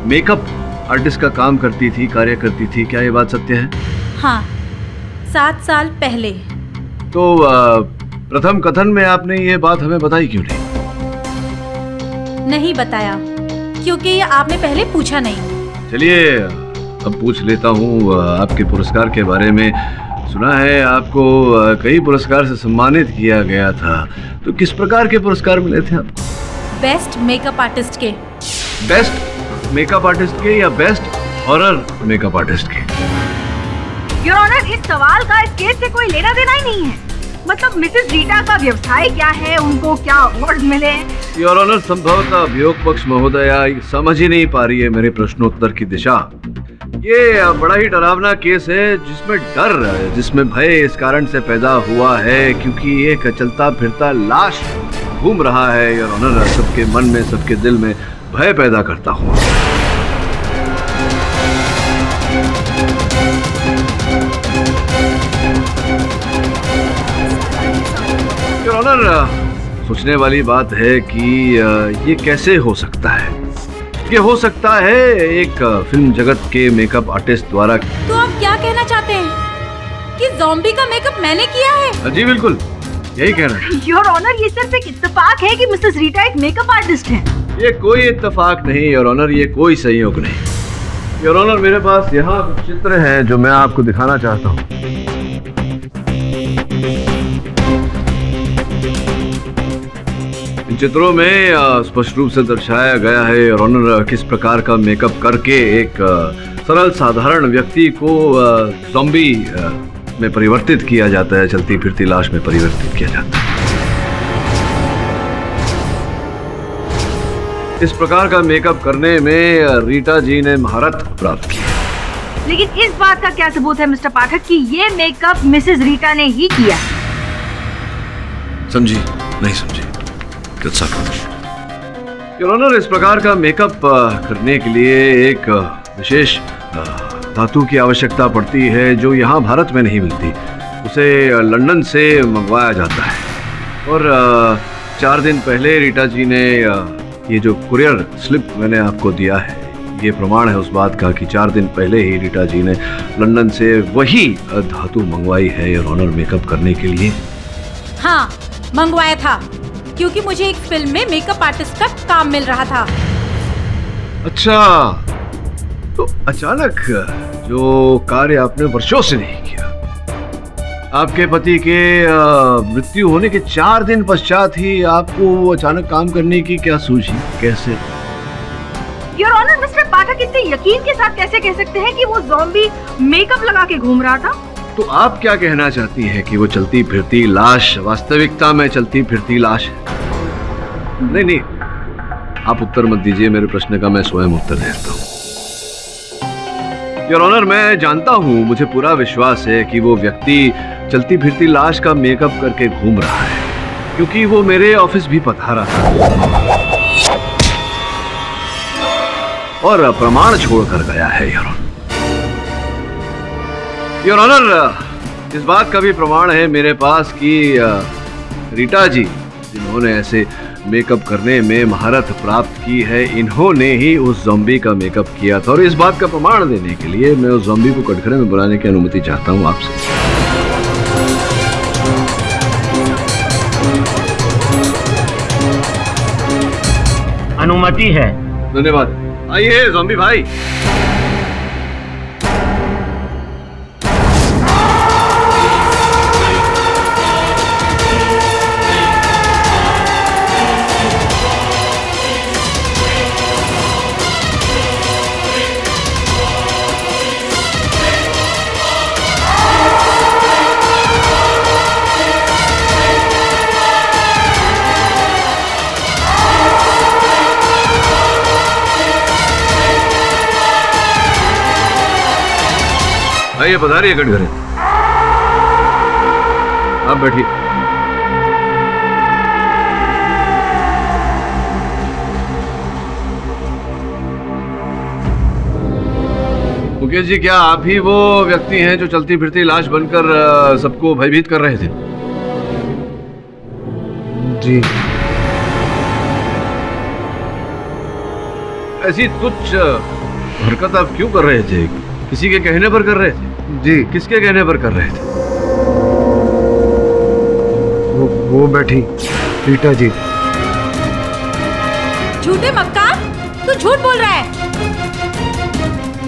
[SPEAKER 5] मेकअप आर्टिस्ट का काम करती थी, कार्य करती थी, क्या ये बात सत्य है?
[SPEAKER 12] हाँ, 7 साल पहले।
[SPEAKER 5] तो प्रथम कथन में आपने ये बात हमें बताई क्यों नहीं?
[SPEAKER 12] नहीं बताया क्योंकि ये आपने पहले पूछा नहीं।
[SPEAKER 5] चलिए, अब पूछ लेता हूँ आपके पुरस्कार के बारे में। सुना है आपको कई पुरस्कार से सम्मानित किया गया था, तो किस प्रकार के पुरस्कार मिले थे आपको?
[SPEAKER 12] बेस्ट मेकअप आर्टिस्ट के।
[SPEAKER 5] बेस्ट मेकअप आर्टिस्ट के या बेस्ट हॉरर मेकअप आर्टिस्ट के?
[SPEAKER 4] योर ऑनर, इस सवाल का इस केस से कोई लेना देना ही नहीं है। मतलब मिसेस रीटा का व्यवसाय क्या है, उनको क्या अवार्ड मिले?
[SPEAKER 5] योर ऑनर, संभवतः अभियोग पक्ष महोदया समझ ही नहीं पा रही है मेरे प्रश्नोत्तर की दिशा। ये बड़ा ही डरावना केस है जिसमें डर, जिसमें भय इस कारण से पैदा हुआ है क्योंकि एक चलता फिरता लाश घूम रहा है। योर ऑनर, सबके मन में, सबके दिल में भय पैदा करता हुआ। योर ऑनर, सोचने वाली बात है कि ये कैसे हो सकता है? ये हो सकता है एक फिल्म जगत के मेकअप आर्टिस्ट द्वारा।
[SPEAKER 12] तो आप क्या कहना चाहते हैं कि ज़ॉम्बी का मेकअप मैंने किया है?
[SPEAKER 5] जी बिल्कुल, यही कहना है?
[SPEAKER 4] योर ऑनर, ये सिर्फ एक इत्तेफाक है कि मिसेस रीटा एक मेकअप आर्टिस्ट हैं।
[SPEAKER 5] ये कोई इत्तेफाक नहीं योर ऑनर, ये कोई संयोग नहीं। योर ऑनर, मेरे पास यहाँ कुछ चित्र हैं जो मैं आपको दिखाना चाहता हूँ। इन चित्रों में स्पष्ट रूप से दर्शाया गया है योर ऑनर किस प्रकार का मेकअप करके एक सरल साधारण व्यक्ति को ज़ॉम्बी में परिवर्तित किया जाता है, चलती फिरती लाश में परिवर्तित किया जाता है। इस प्रकार का मेकअप करने में रीटा जी ने महारत प्राप्त की।
[SPEAKER 4] लेकिन इस बात का क्या सबूत है मिस्टर पाठक कि ये मेकअप मिसेस रीटा ने ही किया?
[SPEAKER 5] समझी नहीं समझी? योर ऑनर, इस प्रकार का मेकअप करने के लिए एक विशेष धातु की आवश्यकता पड़ती है जो यहाँ भारत में नहीं मिलती। उसे लंदन से मंगवाया जाता है और 4 दिन पहले रीटा जी ने ये जो कुरियर स्लिप मैंने आपको दिया है, ये प्रमाण है उस बात का कि 4 दिन पहले ही रीटा जी ने लंदन से वही धातु मंगवाई है योर ऑनर मेकअप करने के लिए।
[SPEAKER 12] हाँ, मंगवाया था क्योंकि मुझे एक फिल्म में मेकअप आर्टिस्ट का काम मिल रहा था।
[SPEAKER 5] अच्छा, तो अचानक जो कार्य आपने वर्षों से नहीं किया, आपके पति के मृत्यु होने के 4 दिन पश्चात ही आपको अचानक काम करने की क्या सूझी? कैसे?
[SPEAKER 4] योर ऑनर, मिस्टर पाठक इतने यकीन के साथ कैसे कह सकते हैं कि वो ज़ॉम्बी मेकअप लगा के घूम रहा था?
[SPEAKER 5] तो आप क्या कहना चाहती हैं कि वो चलती फिरती लाश वास्तविकता में चलती फिरती लाश है? नहीं, आप उत्तर मत दीजिए, मेरे प्रश्न का मैं स्वयं उत्तर देता हूँ। योर ऑनर, मैं जानता हूँ, मुझे पूरा विश्वास है कि वो व्यक्ति चलती फिरती लाश का मेकअप करके घूम रहा है, क्योंकि वो मेरे ऑफिस भी पधारा था और प्रमाण छोड़कर गया है। योर ऑनर, इस बात का भी प्रमाण है मेरे पास कि रीटा जी, जिन्होंने ऐसे मेकअप करने में महारत प्राप्त की है, इन्होंने ही उस ज़ॉम्बी का मेकअप किया था। और इस बात का प्रमाण देने के लिए मैं उस ज़ॉम्बी को कटघरे में बुलाने की अनुमति चाहता हूँ आपसे।
[SPEAKER 6] अनुमति है।
[SPEAKER 5] धन्यवाद। आइए ज़ॉम्बी भाई। आइए, पधारिए कटघरे। आप बैठिए। मुकेश जी, क्या आप ही वो व्यक्ति हैं जो चलती फिरती लाश बनकर सबको भयभीत कर रहे थे?
[SPEAKER 2] जी।
[SPEAKER 5] ऐसी तुच्छ हरकत आप क्यों कर रहे थे? किसी के कहने पर कर रहे थे?
[SPEAKER 2] जी।
[SPEAKER 5] किसके कहने पर कर रहे थे?
[SPEAKER 2] वो बैठी रीटा जी।
[SPEAKER 12] झूठे मक्कार, तू झूठ बोल रहा है।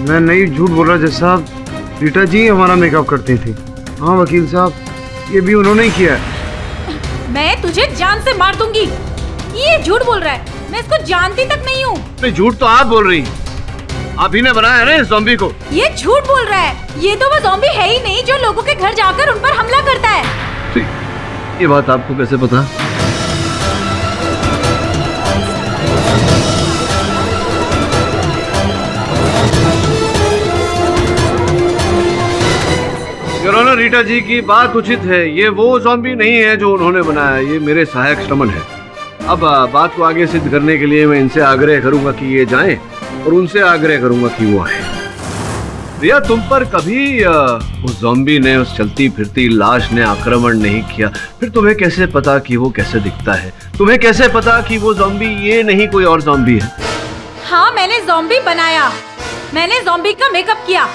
[SPEAKER 2] मैं नहीं झूठ बोल रहा जज साहब, रीटा जी हमारा मेकअप करती थी। हाँ वकील साहब, ये भी उन्होंने ही किया है।
[SPEAKER 12] मैं तुझे जान से मार दूंगी। ये झूठ बोल रहा है, मैं इसको जानती तक नहीं हूँ।
[SPEAKER 5] नहीं, झूठ तो आप बोल रही हैं। आप ही ने बनाया है ना इस ज़ॉम्बी को। ये
[SPEAKER 12] झूठ बोल रहा है। ये तो वो ज़ॉम्बी है ही नहीं जो लोगों के घर जाकर उन पर हमला करता है।
[SPEAKER 5] ये बात आपको कैसे पता? योर ऑनर, रीटा जी की बात उचित है। ये वो ज़ॉम्बी नहीं है जो उन्होंने बनाया, ये मेरे सहायक श्रमण है। अब बात को आगे सिद्ध करने के लिए मैं इनसे आग्रह करूंगा कि ये जाएं और उनसे आग्रह करूंगा कि वो आए। रिया, तुम पर कभी उस ज़ॉम्बी ने, उस चलती फिरती लाश ने आक्रमण नहीं किया, फिर तुम्हें कैसे पता कि वो कैसे दिखता है? तुम्हें कैसे पता कि वो ज़ॉम्बी ये नहीं कोई और ज़ॉम्बी है?
[SPEAKER 12] हाँ, मैंने ज़ॉम्बी बनाया, मैंने ज़ॉम्बी का मेकअप किया,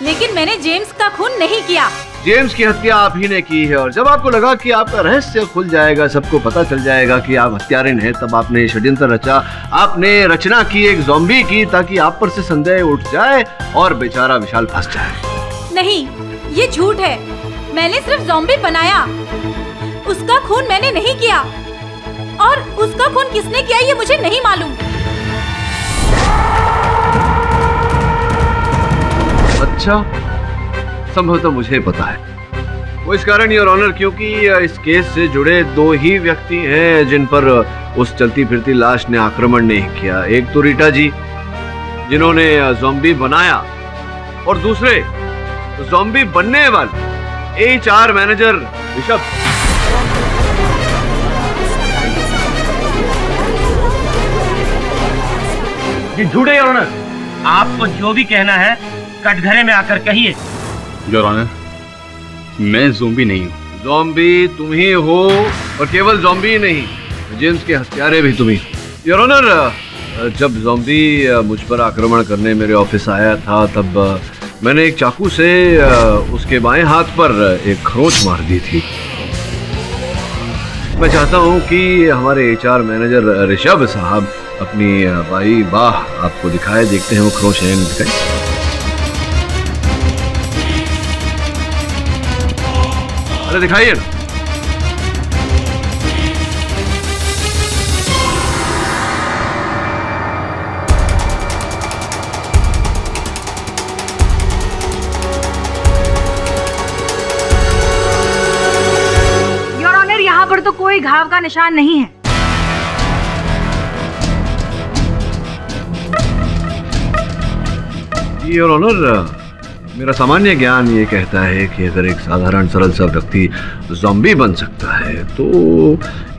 [SPEAKER 12] लेकिन मैंने जेम्स का खून नहीं किया।
[SPEAKER 5] जेम्स की हत्या आप ही ने की है और जब आपको लगा कि आपका रहस्य खुल जाएगा, सबको पता चल जाएगा कि आप हत्यारिन हैं, तब आपने षड्यंत्र रचा। आपने रचना की एक ज़ॉम्बी की ताकि आप पर से संदेह उठ जाए और बेचारा विशाल फंस जाए।
[SPEAKER 12] नहीं, ये झूठ है। मैंने सिर्फ ज़ॉम्बी बनाया, उसका खून मैंने नहीं किया और उसका खून किसने किया ये मुझे नहीं मालूम।
[SPEAKER 5] अच्छा, संभवतः मुझे पता है। वो इस कारण योर ऑनर क्योंकि इस केस से जुड़े दो ही व्यक्ति हैं जिन पर उस चलती फिरती लाश ने आक्रमण नहीं किया। एक तो रीटा जी जिन्होंने ज़ॉम्बी बनाया और दूसरे ज़ॉम्बी बनने वाले HR मैनेजर ऋषभ।
[SPEAKER 6] ये झूठे योर ऑनर। आपको जो भी कहना है कटघरे में आकर कहिए।
[SPEAKER 16] योर ऑनर, मैं ज़ॉम्बी नहीं हूँ।
[SPEAKER 5] ज़ॉम्बी तुम ही हो और केवल ज़ॉम्बी नहीं, जेम्स के हत्यारे भी तुम ही। योर ऑनर, जब ज़ॉम्बी मुझ पर आक्रमण करने मेरे ऑफिस आया था तब मैंने एक चाकू से उसके बाएं हाथ पर एक खरोंच मार दी थी। मैं चाहता हूँ कि हमारे HR मैनेजर ऋषभ साहब अपनी बाई बाह आपको दिखाए। देखते हैं वो खरोंच है नहीं दिखाई। अरे दिखाइए ना।
[SPEAKER 4] योर ऑनर, यहाँ पर तो कोई घाव का निशान नहीं है।
[SPEAKER 5] योर ऑनर, मेरा सामान्य ज्ञान ये कहता है कि अगर एक साधारण सरल सा व्यक्ति ज़ॉम्बी बन सकता है तो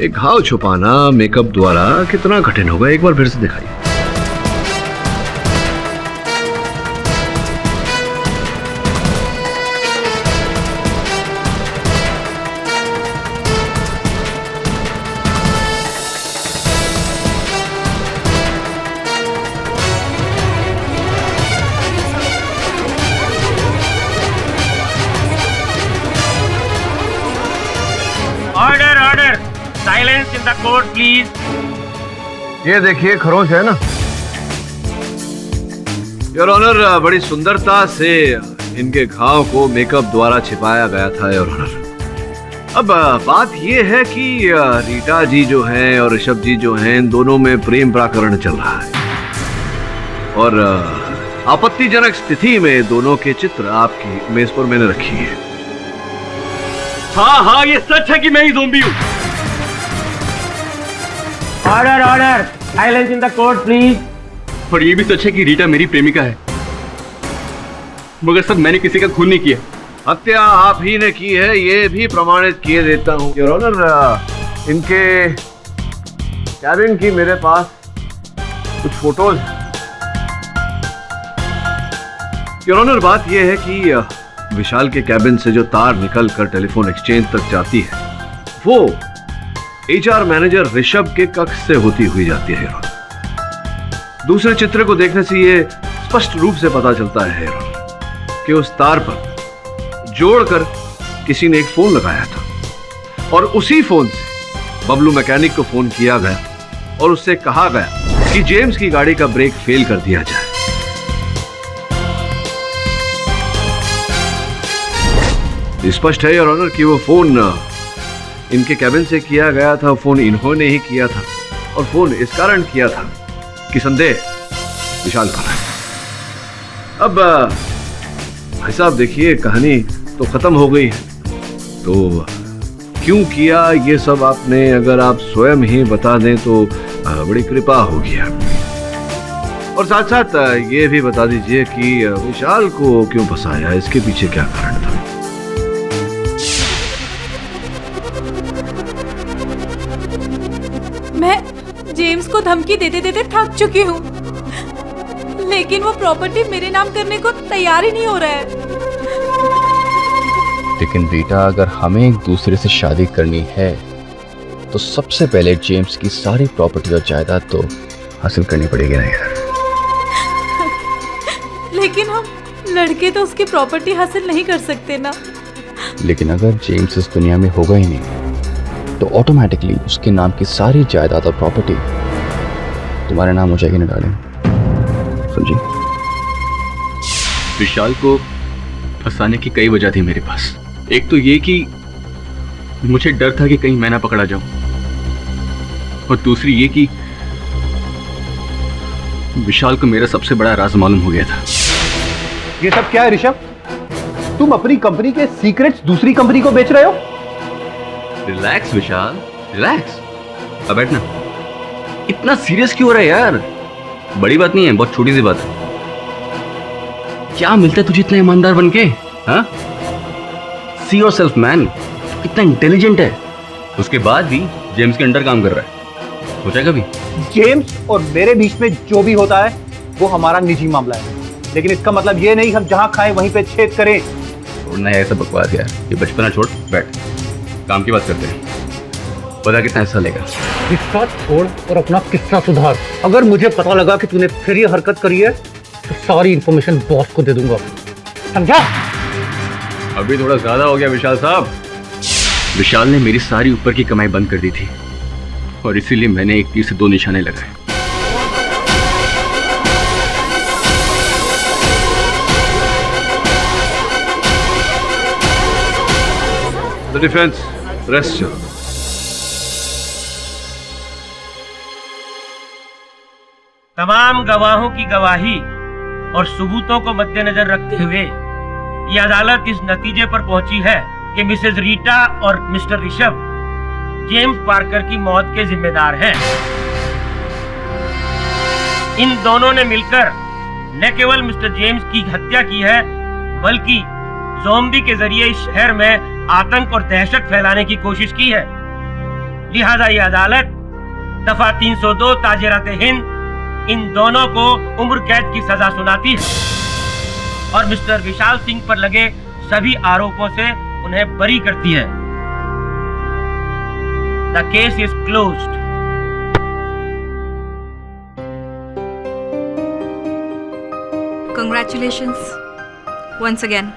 [SPEAKER 5] एक घाव छुपाना मेकअप द्वारा कितना कठिन होगा। एक बार फिर से दिखाइए।
[SPEAKER 6] Order order, silence in the court please.
[SPEAKER 5] ये देखिए खरोंच है ना। योर ऑनर, बड़ी सुंदरता से इनके घाव को मेकअप द्वारा छिपाया गया था योर ऑनर। अब बात ये है कि रीटा जी जो हैं और ऋषभ जी जो हैं, इन दोनों में प्रेम प्रकरण चल रहा है और आपत्तिजनक स्थिति में दोनों के चित्र आपकी मेज पर मैंने रखी है।
[SPEAKER 16] हाँ, ये सच है कि मैं ही ज़ॉम्बी हूँ।
[SPEAKER 6] Order order, silence in the court please.
[SPEAKER 16] और ये भी सच है कि रीटा मेरी प्रेमिका है, मगर सर मैंने किसी का खून नहीं किया।
[SPEAKER 5] हत्या आप ही ने की है, ये भी प्रमाणित किए देता हूँ योर ऑनर। इनके कैबिन की मेरे पास कुछ फोटोज हैं। योर ऑनर, बात यह है कि विशाल के कैबिन से जो तार निकलकर टेलीफोन एक्सचेंज तक जाती है वो HR मैनेजर ऋषभ के कक्ष से होती हुई जाती है। दूसरे चित्र को देखने से ये स्पष्ट रूप से पता चलता है कि उस तार पर जोड़कर किसी ने एक फोन लगाया था और उसी फोन से बबलू मैकेनिक को फोन किया गया और उससे कहा गया कि जेम्स की गाड़ी का ब्रेक फेल कर दिया जाए। स्पष्ट है योर ऑनर कि वो फोन इनके कैबिन से किया गया था, फोन इन्होंने ही किया था और फोन इस कारण किया था कि संदेह विशाल पर है। अब भाई साहब देखिए, कहानी तो खत्म हो गई है, तो क्यों किया ये सब आपने अगर आप स्वयं ही बता दें तो बड़ी कृपा होगी आपकी। और साथ साथ ये भी बता दीजिए कि विशाल को क्यों फंसाया, इसके पीछे क्या कारण था।
[SPEAKER 12] मैं जेम्स को धमकी देते देते थक चुकी हूँ, लेकिन वो प्रॉपर्टी मेरे नाम करने को तैयार ही नहीं हो रहा है।
[SPEAKER 17] लेकिन बेटा, अगर हमें एक दूसरे से शादी करनी है तो सबसे पहले जेम्स की सारी प्रॉपर्टी और जायदाद तो हासिल करनी पड़ेगी ना यार।
[SPEAKER 12] लेकिन हम लड़के तो उसकी प्रॉपर्टी हासिल नहीं कर सकते ना।
[SPEAKER 17] लेकिन अगर जेम्स इस दुनिया में होगा ही नहीं तो ऑटोमेटिकली उसके नाम की सारी जायदाद और प्रॉपर्टी तुम्हारे नाम हो जाएगी ना डार्लिंग, समझी?
[SPEAKER 16] विशाल को फंसाने की कई वजह थी मेरे पास। एक तो ये कि मुझे डर था कि कहीं मैं ना पकड़ा जाऊं, और दूसरी ये कि विशाल को मेरा सबसे बड़ा राज मालूम हो गया था।
[SPEAKER 7] ये सब क्या है ऋषभ? तुम अपनी कंपनी के सीक्रेट्स दूसरी कंपनी को बेच रहे हो?
[SPEAKER 16] रिलैक्स विशाल, रिलैक्स। अब बैठना। इतना सीरियस क्यों हो रहा है यार? बड़ी बात नहीं है, बहुत छोटी सी बात है। क्या मिलता है तुझे इतना ईमानदार बनके? हाँ? सी योरसेल्फ मैन, कितना इंटेलिजेंट है। उसके बाद भी जेम्स के अंडर काम कर रहा है। सोचा कभी?
[SPEAKER 7] जेम्स और मेरे बीच में जो भी होता है वो हमारा निजी मामला है, लेकिन इसका मतलब ये नहीं हम जहां खाएं वहीं पे छेद करें।
[SPEAKER 16] छोड़ना है ऐसा बकवास यार, ये बचपना छोड़, बैठ काम की बात करते हैं। पता कितना हिस्सा लेगा?
[SPEAKER 7] किस्सा छोड़ और अपना किस्सा सुधार। अगर मुझे पता लगा कि तूने फिर ये हरकत करी है तो सारी इंफॉर्मेशन बॉस को दे दूंगा, समझा?
[SPEAKER 16] अभी थोड़ा ज्यादा हो गया विशाल साहब। विशाल ने मेरी सारी ऊपर की कमाई बंद कर दी थी और इसीलिए मैंने एक तीर से दो निशाने लगाए।
[SPEAKER 5] The defense, rest your
[SPEAKER 6] तमाम गवाहों की गवाही और सबूतों को मद्देनजर रखते हुए ये अदालत इस नतीजे पर पहुंची है कि मिसेस रीटा और मिस्टर ऋषभ जेम्स पार्कर की मौत के जिम्मेदार हैं। इन दोनों ने मिलकर न केवल मिस्टर जेम्स की हत्या की है, बल्कि ज़ॉम्बी के जरिए इस शहर में आतंक और दहशत फैलाने की कोशिश की है। लिहाजा ये अदालत दफा 302 ताजिरात-ए-हिंद इन दोनों को उम्र कैद की सजा सुनाती है और मिस्टर विशाल सिंह पर लगे सभी आरोपों से उन्हें बरी करती है। The case is closed.
[SPEAKER 18] Congratulations once again.